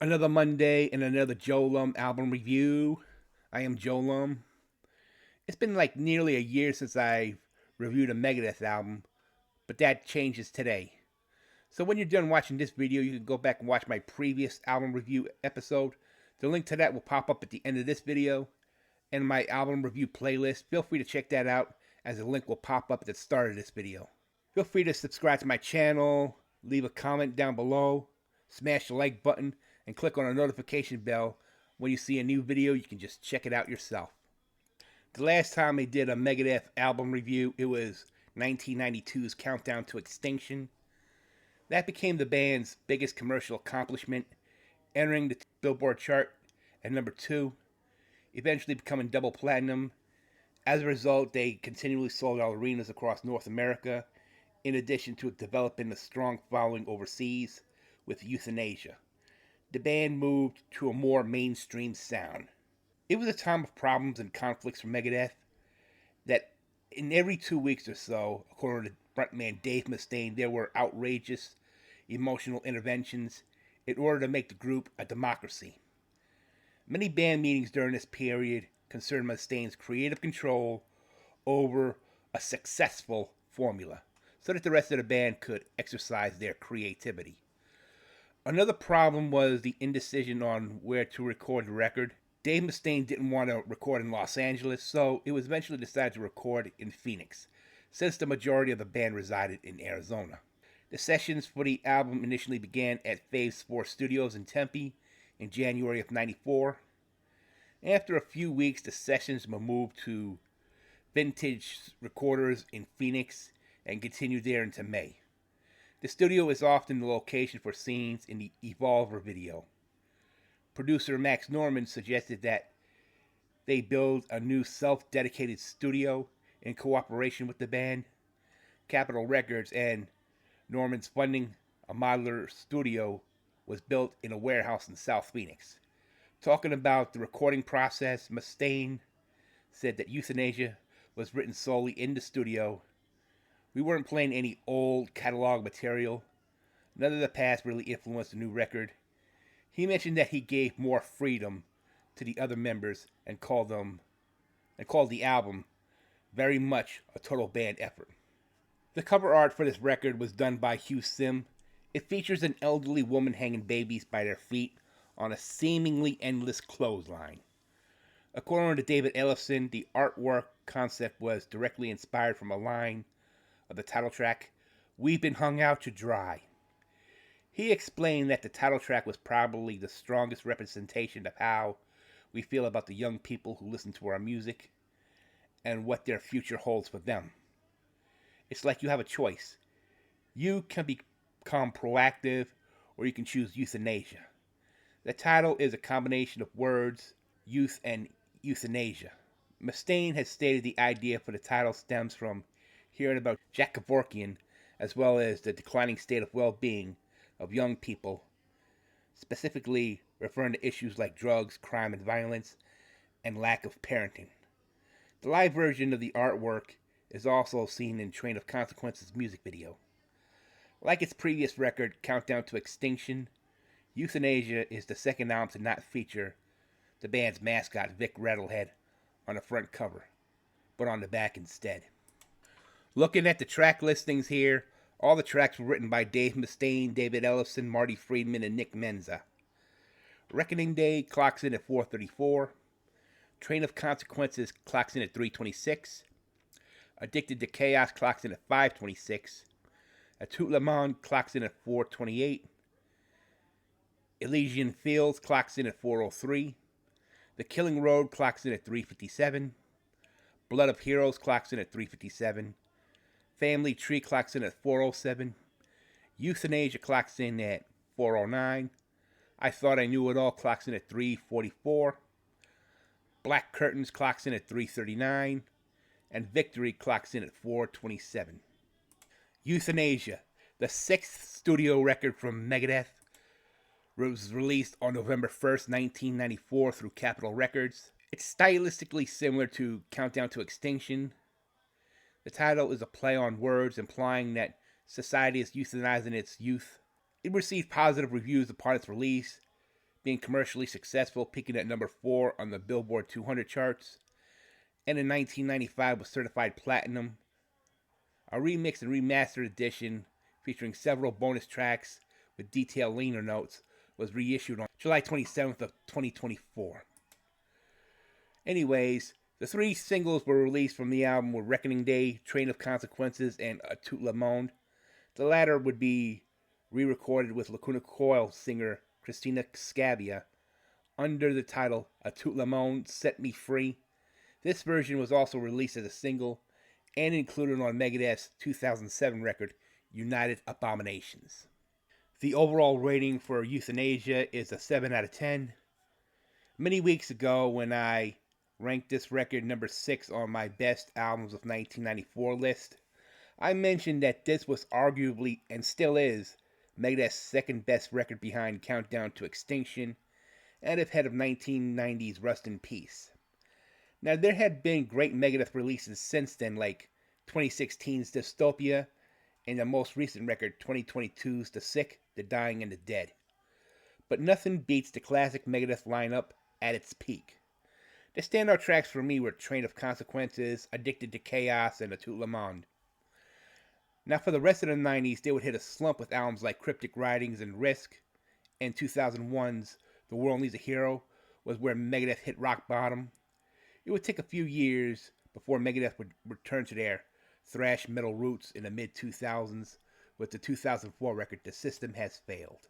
Another Monday and another JoeLumb album review. I am JoeLumb. It's been like nearly a year since I reviewed a Megadeth album, but that changes today. So when you're done watching this video, you can go back and watch my previous album review episode. The link to that will pop up at the end of this video, and my album review playlist. Feel free to check that out, as the link will pop up at the start of this video. Feel free to subscribe to my channel, leave a comment down below, smash the like button, and click on the notification bell. When you see a new video, you can just check it out yourself. The last time I did a Megadeth album review, it was 1992's Countdown to Extinction. That became the band's biggest commercial accomplishment, entering the Billboard chart at number 2, eventually becoming double platinum. As a result, they continually sold out arenas across North America, in addition to developing a strong following overseas with Youthanasia. The band moved to a more mainstream sound. It was a time of problems and conflicts for Megadeth that in every 2 weeks or so, according to frontman Dave Mustaine, there were outrageous emotional interventions in order to make the group a democracy. Many band meetings during this period concerned Mustaine's creative control over a successful formula so that the rest of the band could exercise their creativity. Another problem was the indecision on where to record the record. Dave Mustaine didn't want to record in Los Angeles, so it was eventually decided to record in Phoenix, since the majority of the band resided in Arizona. The sessions for the album initially began at Phase 4 Studios in Tempe in January of '94. After a few weeks, the sessions were moved to Vintage Recorders in Phoenix and continued there into May. The studio is often the location for scenes in the Evolver video. Producer Max Norman suggested that they build a new self-dedicated studio in cooperation with the band. Capitol Records and Norman's funding, a modular studio was built in a warehouse in South Phoenix. Talking about the recording process, Mustaine said that Youthanasia was written solely in the studio. We weren't playing any old catalog material. None of the past really influenced the new record. He mentioned that he gave more freedom to the other members and called the album very much a total band effort. The cover art for this record was done by Hugh Sim. It features an elderly woman hanging babies by their feet on a seemingly endless clothesline. According to David Ellison, the artwork concept was directly inspired from a line of the title track, "We've been hung out to dry." He explained that the title track was probably the strongest representation of how we feel about the young people who listen to our music and what their future holds for them. It's like you have a choice. You can become proactive, or you can choose euthanasia. The title is a combination of words, youth and euthanasia. Mustaine has stated the idea for the title stems from hearing about Jack Kevorkian, as well as the declining state of well-being of young people, specifically referring to issues like drugs, crime, and violence, and lack of parenting. The live version of the artwork is also seen in Train of Consequences' music video. Like its previous record, Countdown to Extinction, Youthanasia is the second album to not feature the band's mascot, Vic Rattlehead, on the front cover, but on the back instead. Looking at the track listings here, all the tracks were written by Dave Mustaine, David Ellison, Marty Friedman, and Nick Menza. Reckoning Day clocks in at 4:34. Train of Consequences clocks in at 3:26. Addicted to Chaos clocks in at 5:26. A Tout Le Monde clocks in at 4:28. Elysian Fields clocks in at 4:03. The Killing Road clocks in at 3:57. Blood of Heroes clocks in at 3:57. Family Tree clocks in at 4:07. Youthanasia clocks in at 4:09. I Thought I Knew It All clocks in at 3:44. Black Curtains clocks in at 3:39. And Victory clocks in at 4:27. Youthanasia, the sixth studio record from Megadeth, was released on November 1st, 1994 through Capitol Records. It's stylistically similar to Countdown to Extinction. The title is a play on words implying that society is euthanizing its youth. It received positive reviews upon its release, being commercially successful, peaking at number 4 on the Billboard 200 charts, and in 1995 was certified platinum. A remixed and remastered edition featuring several bonus tracks with detailed liner notes was reissued on July 27th of 2024. Anyways, the 3 singles were released from the album were Reckoning Day, Train of Consequences, and A Tout Le Monde. The latter would be re-recorded with Lacuna Coil singer Christina Scabia under the title A Tout Le Monde, Set Me Free. This version was also released as a single and included on Megadeth's 2007 record, United Abominations. The overall rating for Youthanasia is a 7 out of 10. Many weeks ago, when I ranked this record number 6 on my best albums of 1994 list, I mentioned that this was arguably, and still is, Megadeth's second best record behind Countdown to Extinction and ahead of 1990's Rust in Peace. Now, there had been great Megadeth releases since then, like 2016's Dystopia and the most recent record, 2022's The Sick, The Dying, and the Dead. But nothing beats the classic Megadeth lineup at its peak. The standout tracks for me were Train of Consequences, Addicted to Chaos, and A Tout Le Monde. Now, for the rest of the 90s, they would hit a slump with albums like Cryptic Writings and Risk, and 2001's The World Needs a Hero was where Megadeth hit rock bottom. It would take a few years before Megadeth would return to their thrash metal roots in the mid-2000s with the 2004 record The System Has Failed.